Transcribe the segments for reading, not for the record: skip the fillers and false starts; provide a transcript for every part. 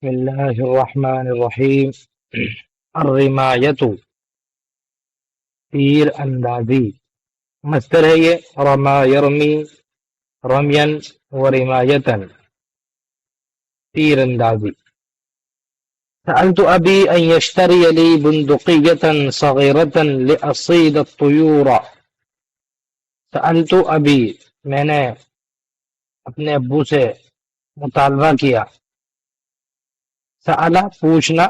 بسم اللہ الرحمن الرحیم۔ الرمایت، تیر اندازی، مصدر ہے یہ رما یرمی، رمین و رمایتن، تیر اندازی۔ سألت أبي أن يشتري لي بندقية صغيرة لأصيد الطيور۔ سألت أبي، میں نے اپنے ابو سے مطالبہ کیا۔ سألہ پوچھنا،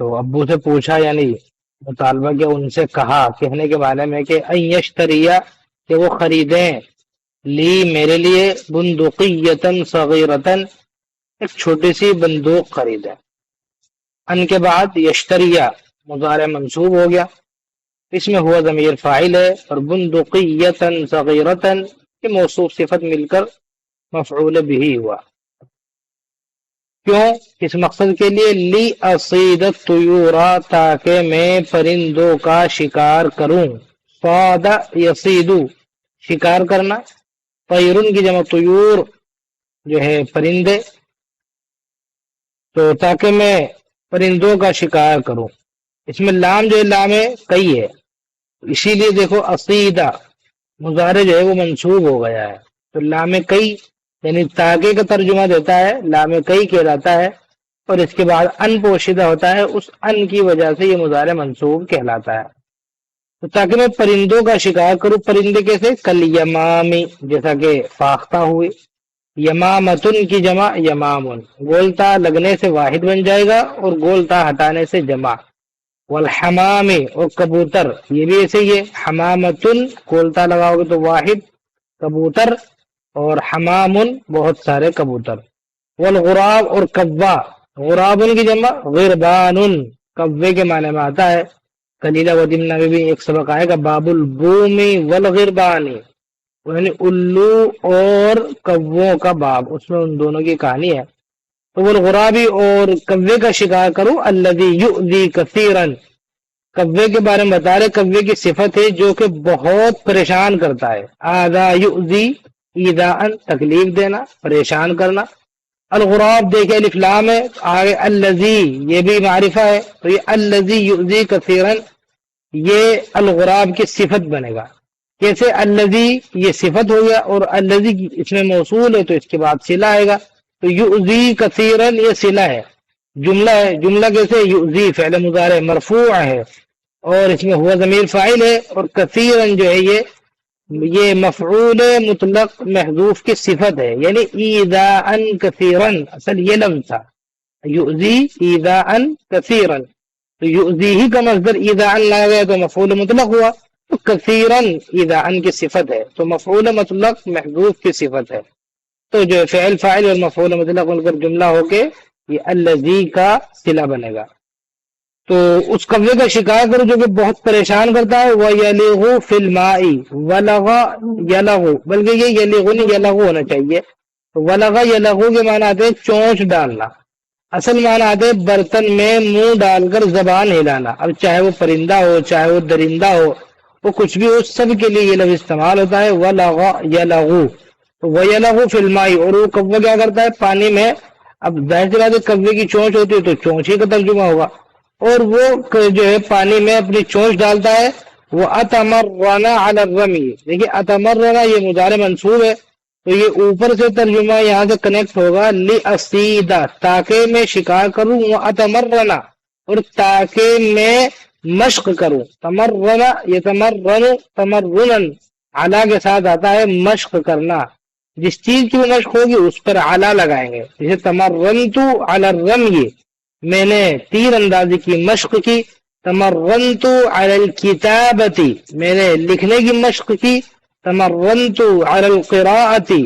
تو ابو سے پوچھا یعنی مطالبہ کیا، ان سے کہا، کہنے کے بارے میں کہ ان یشتریا، کہ وہ خریدیں، لی میرے لیے، بندقیتن صغیرتن، ایک چھوٹی سی بندوق خریدیں۔ ان کے بعد یشتریا مضارع منصوب ہو گیا، اس میں ہوا ضمیر فاعل ہے، اور بندقیتن صغیرتن کہ موصوف صفت مل کر مفعول به ہوا۔ کیوں؟ کس مقصد کے لیے؟ لی اصید الطیور، تاکہ میں پرندوں کا شکار کروں۔ صاد یصید، شکار کرنا، طیرن کی جمع طیور جو ہے پرندے، تو تاکہ میں پرندوں کا شکار کروں۔ اس میں لام جو ہے لام کئی ہے، اسی لیے دیکھو اصیدہ مضارع جو ہے وہ منصوب ہو گیا ہے، تو لام کئی یعنی تاکہ کا ترجمہ دیتا ہے، لام کئی کہلاتا ہے، اور اس کے بعد ان پوشیدہ ہوتا ہے، اس ان کی وجہ سے یہ مضارع منصوب کہلاتا ہے۔ تو تاکہ میں پرندوں کا شکار کروں، پرندے کیسے؟ کل یمامی، جیسا کہ فاختہ ہوئے، یمامتن کی جمع یمامن، گولتا لگنے سے واحد بن جائے گا اور گولتا ہٹانے سے جمع۔ والحمامی، اور کبوتر، یہ بھی ایسے ہی ہے، حمامتن گولتا لگاؤ گے تو واحد کبوتر، اور حمامن بہت سارے کبوتر۔ والغراب، اور کوا، غرابن کی جمع غربانن، کوے کے معنی میں آتا ہے۔ کلیلہ و دمنہ میں بھی ایک سبق آئے گا، باب البومی والغربانی، یعنی الو اور کووں کا باب، اس میں ان دونوں کی کہانی ہے۔ تو والغرابی، اور کوے کا شکار کرو، الذی یؤذی کثیرا، کوے کے بارے میں بتا رہے، کوے کی صفت ہے جو کہ بہت پریشان کرتا ہے۔ آذا یؤذی، ایذاءن تکلیف دینا، پریشان کرنا۔ الغراب دیکھے الف لام ہے، آگے الذی یہ بھی معرفہ ہے، تو یہ الذی یؤذی کثیرا یہ الغراب کی صفت بنے گا۔ کیسے؟ الذی یہ صفت ہو گیا، اور الذی اس میں موصول ہے تو اس کے بعد صلہ آئے گا، تو یؤذی کثیرا یہ صلہ ہے، جملہ ہے۔ جملہ کیسے؟ یؤذی فعل مضارع مرفوع ہے، اور اس میں ہوا ضمیر فاعل ہے، اور کثیرا جو ہے یہ مفعول مطلق محذوف کی صفت ہے، یعنی ایذاء کثیرا، اصل یہ لفظ تھا یؤذی ایذاء کثیرا، تو یؤذی ہی کا مصدر ایذاء لایا گیا تو مفعول مطلق ہوا، تو کثیرا ایذاء کی صفت ہے، تو مفعول مطلق محذوف کی صفت ہے، تو جو فعل فاعل اور مفعول مطلق مل کر جملہ ہو کے یہ الذی کا صلہ بنے گا۔ تو اس کوے کا شکار کرو جو کہ بہت پریشان کرتا ہے۔ وَيَلِغُ فِي الْمَاءِ، وَلَغَ یلغ، بلکہ یہ یلغ نہیں یلغ ہونا چاہیے۔ وَلَغَ یلغ کے معنی آتے ہیں چونچ ڈالنا، اصل معنی آتے ہیں برتن میں منہ ڈال کر زبان ہلانا۔ اب چاہے وہ پرندہ ہو، چاہے وہ درندہ ہو، وہ کچھ بھی ہو، سب کے لیے یہ لفظ استعمال ہوتا ہے، وَلَغَ یلغ۔ تو وَيَلَغُ فِي الْمَاءِ، اور وہ کوّا کیا کرتا ہے؟ پانی میں۔ اب ظاہر سی بات ہے کوّے کی چونچ ہوتی ہے تو چونچ ہی کا ترجمہ ہوگا، اور وہ جو ہے پانی میں اپنی چونچ ڈالتا ہے۔ وہ اتمرن علی الرمی، دیکھیے اتمرن یہ مضارع منصوب ہے، تو یہ اوپر سے ترجمہ یہاں سے کنیکٹ ہوگا، لاصید تاکہ میں شکار کروں، وہ اتمرن اور تاکہ میں مشق کروں۔ تمرن یتمرن تمرنا، علی کے ساتھ آتا ہے مشق کرنا، جس چیز کی مشق ہوگی اس پر علی لگائیں گے، جیسے تمرنت علی الرمی، میں نے تیر اندازی کی مشق کی۔ تمرنت علی الکتابتی، میں نے لکھنے کی مشق کی۔ تمرنت علی القراءتی،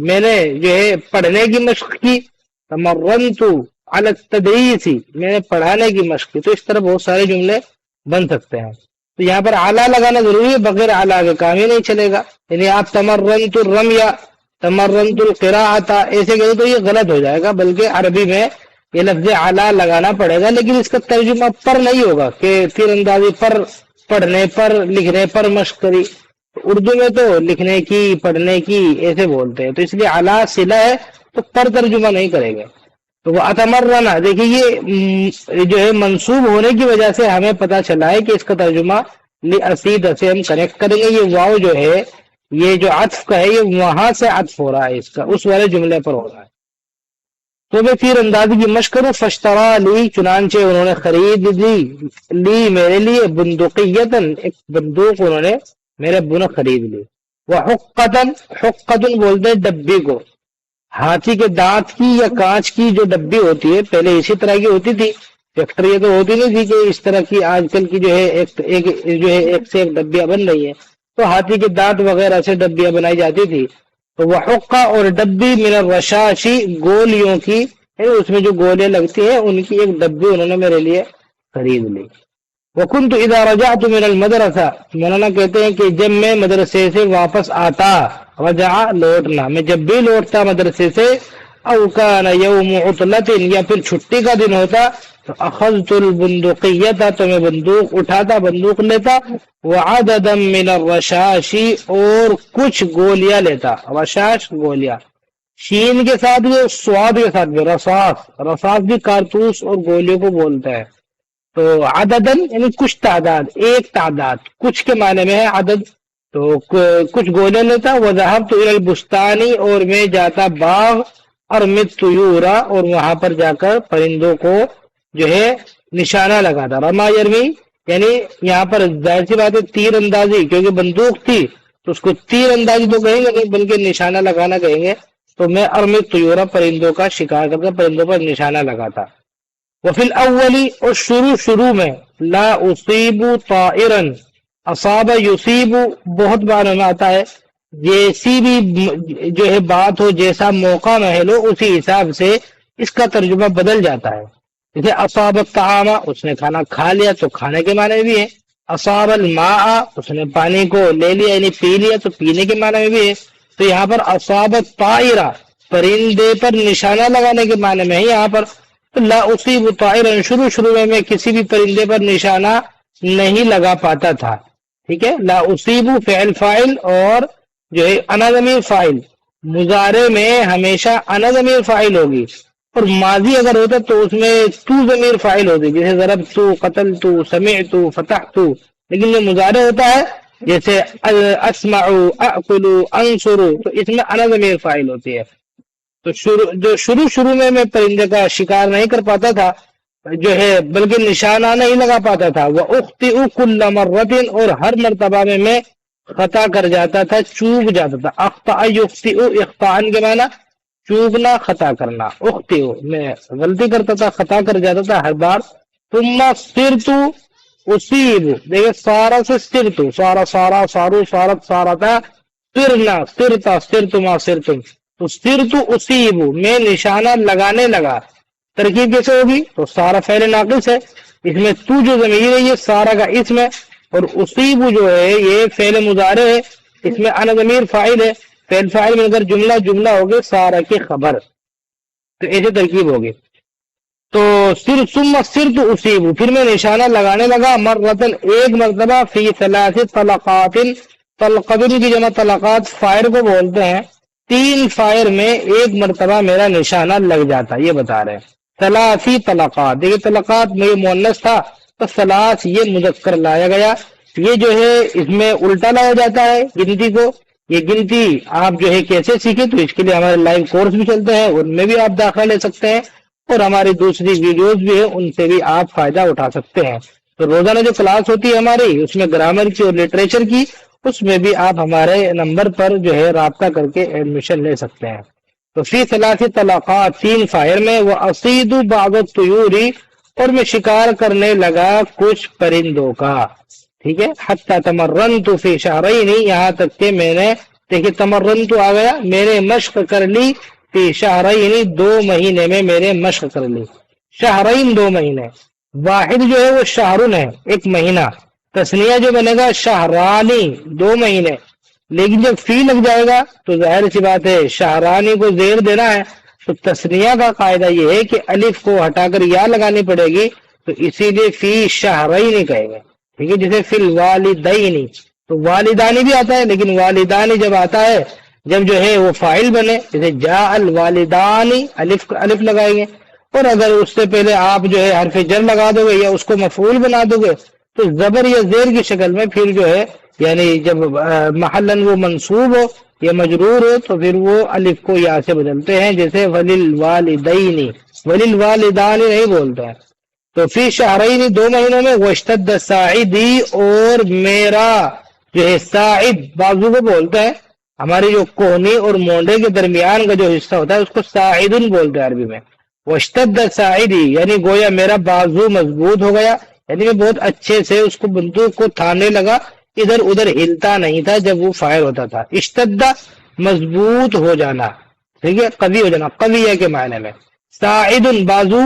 میں نے جو ہے پڑھنے کی مشق کی۔ تمرنت علی التدریسی، میں نے پڑھانے کی مشق کی۔ تو اس طرح بہت سارے جملے بن سکتے ہیں، تو یہاں پر اعلیٰ لگانا ضروری ہے، بغیر اعلیٰ کے کام ہی نہیں چلے گا۔ یعنی آپ تمرنت الرمی، تمرنت القراءۃ ایسے کہتے تو یہ غلط ہو جائے گا، بلکہ عربی میں یہ لفظ اعلیٰ لگانا پڑے گا، لیکن اس کا ترجمہ پر نہیں ہوگا کہ تیر اندازی پر، پڑھنے پر، لکھنے پر مشق کری۔ اردو میں تو لکھنے کی، پڑھنے کی ایسے بولتے ہیں، تو اس لیے اعلیٰ صلہ ہے تو پر ترجمہ نہیں کریں گے۔ تو وہ اتمرنا، دیکھیے یہ جو ہے منصوب ہونے کی وجہ سے ہمیں پتا چلا ہے کہ اس کا ترجمہ لأسید سے ہم کنیکٹ کریں گے. یہ واو جو ہے یہ جو عطف کا ہے یہ وہاں سے عطف ہو رہا ہے، اس کا اس والے جملے پر ہو رہا ہے. تو میں تیر اندازی کی مشق کروں. فشترا لی، چنانچہ انہوں نے خرید لی میرے لیے، بندقیتن، ایک بندوق انہوں نے میرے ابو نے خرید لی. وہ حقتن، حقتن بولتے ہیں ڈبی کو، ہاتھی کے دانت کی یا کانچ کی جو ڈبی ہوتی ہے، پہلے اسی طرح کی ہوتی تھی. فیکٹری یہ تو ہوتی نہیں تھی کہ اس طرح کی آج کل کی جو ہے ایک سے ایک ڈبیاں بن رہی ہیں. تو ہاتھی کے دانت وغیرہ سے ڈبیاں بنائی جاتی تھی. تو وہ حقہ اور ڈبی من الرشاشی، گولیوں کی، اس میں جو گولیاں لگتی ہیں ان کی ایک ڈبی انہوں نے میرے لیے خرید لی. وکنت اذا رجعت من المدرسہ، مولانا کہتے ہیں کہ جب میں مدرسے سے واپس آتا، رجع لوٹنا، میں جب بھی لوٹتا مدرسے سے، او کان یوم عطلۃ، یا پھر چھٹی کا دن ہوتا، تو اخذت البندقیۃ، تو میں بندوق اٹھاتا، بندوق لیتا، وعددا من الرشاش، اور کچھ گولیاں لیتا. رشاش گولیاں، شین کے ساتھ بھی، سواد کے ساتھ بھی، رصاص، رصاص بھی کارتوس اور گولیوں کو بولتا ہے. تو عددن یعنی کچھ تعداد، ایک تعداد، کچھ کے معنی میں ہے عدد. تو کچھ گولیاں لیتا. وذهبت الى البستان، اور میں جاتا باغ، ارمی الطیورا، اور وہاں پر جا کر پرندوں کو جو ہے نشانہ لگاتا. رما یرمی یعنی یہاں پر ظاہر سی بات ہے تیر اندازی، کیونکہ بندوق تھی تو اس کو تیر اندازی تو کہیں گے نہیں بلکہ نشانہ لگانا کہیں گے. تو میں ارمی الطیورا، پرندوں کا شکار کرتا، پرندوں پر نشانہ لگاتا. وفی الاولی، اور شروع میں، لا اصیب طائرا، اصاب یصیب بہت بار میں آتا ہے. جیسی بھی جو ہے بات ہو، جیسا موقع محل ہو، اسی حساب سے اس کا ترجمہ بدل جاتا ہے. جیسے اصاب الطعام، اس نے کھانا کھا لیا تو کھانے کے معنی میں بھی ہے. اصاب الماء، اس نے پانی کو لے لیا یعنی پی لیا تو پینے کے معنی میں بھی ہے. تو یہاں پر اصاب الطائرہ، پرندے پر نشانہ لگانے کے معنی میں ہے یہاں پر. لا اصیب طائرا، شروع میں کسی بھی پرندے پر نشانہ نہیں لگا پاتا تھا. ٹھیک ہے. لا اصیب فعل فاعل، اور جو ہے انا ضمیر فاعل، مضارع میں ہمیشہ انا ضمیر فاعل ہوگی، اور ماضی اگر ہوتا تو اس میں تو ضمیر فاعل ہوتی، جیسے ضربت، قتلت، سمعت، فتحت. لیکن جو مضارع ہوتا ہے جیسے اسمع، اکل، انصر، تو اس میں انا ضمیر فاعل ہوتی ہے. تو شروع میں پرندے کا شکار نہیں کر پاتا تھا جو ہے، بلکہ نشانہ نہیں لگا پاتا تھا. وہ اخطئ کل مرۃ، اور ہر مرتبہ میں خطا کر جاتا تھا، چوک جاتا تھا. اخطأ یخطئ، اخطاء کے معنی چوکنا، خطا کرنا. اخطئ میں غلطی کرتا تھا، خطا کر جاتا تھا ہر بار. ثم صرت اصیب، دیکھیں سارا سے صرت، سارا، سارو، سارت، سارتا، صرنا، صرتا، صرتما، صرتم. تو صرت اصیب میں نشانہ لگانے لگا. ترکیب کیسے ہوگی؟ تو سارا فعل ناقص ہے، اس میں تو جو ضمیر ہے یہ سارا کا اسم ہے، اور اصیب جو ہے یہ فعل مضارع ہے، اس میں انا ضمیر فاعل ہے. فعل فاعل میں اگر جملہ ہوگی سارا کی خبر، تو ایسے ترکیب ہوگی. تو صرف ثم صرت اصیب، پھر میں نشانہ لگانے لگا، مرتن ایک مرتبہ، فی ثلاث طلقات، طلقتن کی جمع طلقات فائر کو بولتے ہیں. 3 فائر میں ایک مرتبہ میرا نشانہ لگ جاتا، یہ بتا رہے ہیں. ثلاثی طلقات، دیکھیے طلقات میں یہ مؤنث تھا تو ثلاث یہ مذکر لایا گیا. یہ جو ہے اس میں الٹا لایا جاتا ہے گنتی کو. یہ گنتی آپ جو ہے کیسے سیکھیں، تو اس کے لیے ہمارے لائیو کورس بھی چلتے ہیں، ان میں بھی آپ داخلہ لے سکتے ہیں، اور ہماری دوسری ویڈیوز بھی ہیں ان سے بھی آپ فائدہ اٹھا سکتے ہیں. تو روزانہ جو کلاس ہوتی ہے ہماری، اس میں گرامر کی اور لٹریچر کی، اس میں بھی آپ ہمارے نمبر پر جو ہے رابطہ کر کے ایڈمیشن لے سکتے ہیں. تو فی ثلاث طلقات، 3 فائر میں، وہ اصید بعض الطیور، اور میں شکار کرنے لگا کچھ پرندوں کا. ٹھیک ہے. حتی تمرنت فی شہرین، یہاں تک کہ میں نے، دیکھیے تمرنت آ گیا، میں نے مشق کر لی، فی شہرین 2 مہینے میں میرے مشق کر لی. شہرین 2 مہینے، واحد جو ہے وہ شہرن ہے، ایک مہینہ. تسنیہ جو بنے گا شہرانی 2 مہینے. لیکن جب فی لگ جائے گا تو ظاہر سی بات ہے شہرانی کو زیر دینا ہے، تو تسنیہ کا قاعدہ یہ ہے کہ الف کو ہٹا کر یا لگانی پڑے گی، تو اسی لیے فی شہرین کہیں گے. ٹھیک ہے. جیسے فی الوالدین، تو والدانی بھی آتا ہے، لیکن والدانی جب آتا ہے جب جو ہے وہ فاعل بنے، جیسے جاء الوالدانی، الف لگائیں گے. اور اگر اس سے پہلے آپ جو ہے حرف جر لگا دو گے یا اس کو مفعول بنا دو گے تو زبر یا زیر کی شکل میں پھر جو ہے یعنی جب محلن وہ منصوب ہو یا مجرور ہو تو پھر وہ الف کو یا سے بدلتے ہیں، جیسے وللوالدین، وللوالدان نہیں بولتے ہیں۔ تو فی شہرین 2 مہینوں میں، واشتد ساعدی اور میرا جو ہے ساعد بازو کو بولتا ہے، ہماری جو کوہنی اور مونڈے کے درمیان کا جو حصہ ہوتا ہے اس کو ساعدن بولتے ہیں عربی میں۔ واشتد ساعدی یعنی گویا میرا بازو مضبوط ہو گیا، یعنی میں بہت اچھے سے اس کو بندوق کو تھانے لگا، ادھر ادھر ہلتا نہیں تھا جب وہ فائر ہوتا تھا۔ اشتدہ مضبوط ہو جانا، ٹھیک ہے، قوی ہو جانا، قویہ کے معنی میں۔ ساعد بازو،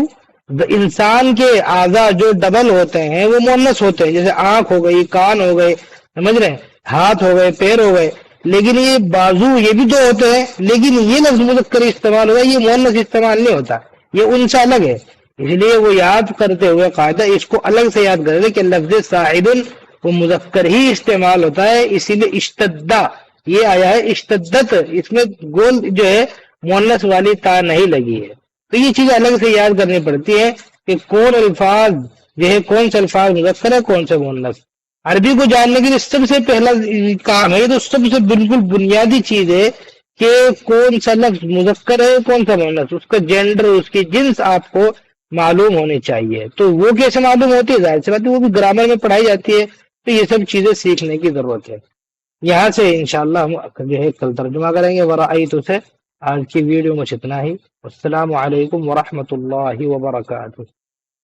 انسان کے اعضاء جو ڈبل ہوتے ہیں وہ مؤنث ہوتے ہیں، جیسے آنکھ ہو گئی، کان ہو گئے، سمجھ رہے ہیں، ہاتھ ہو گئے، پیر ہو گئے، لیکن یہ بازو یہ بھی دو ہوتے ہیں، لیکن یہ لفظ مذکر استعمال ہوگا، یہ مؤنث استعمال نہیں ہوتا، یہ ان سے الگ ہے۔ اس لیے وہ یاد کرتے ہوئے قاعدہ اس کو الگ سے یاد کرے کہ لفظ ساعد وہ مذکر ہی استعمال ہوتا ہے، اسی لیے اشتدہ یہ آیا ہے، اشتدت اس میں گول جو ہے مؤنث والی تا نہیں لگی ہے۔ تو یہ چیز الگ سے یاد کرنی پڑتی ہے کہ کون الفاظ جو ہے، کون سے الفاظ مذکر ہے، کون سے مؤنث۔ عربی کو جاننے کے لیے سب سے پہلا کام ہے، تو سب سے بالکل بنیادی چیز ہے کہ کون سا لفظ مذکر ہے، کون سا مؤنث، اس کا جینڈر، اس کی جنس آپ کو معلوم ہونی چاہیے۔ تو وہ کیسے معلوم ہوتی ہے؟ ظاہر سی بات ہے وہ بھی گرامر میں پڑھائی جاتی ہے، تو یہ سب چیزیں سیکھنے کی ضرورت ہے۔ یہاں سے انشاءاللہ ہم جو ہے کل ترجمہ کریں گے۔ ورائیت سے آج کی ویڈیو میں اتنا ہی۔ السلام علیکم ورحمۃ اللہ وبرکاتہ۔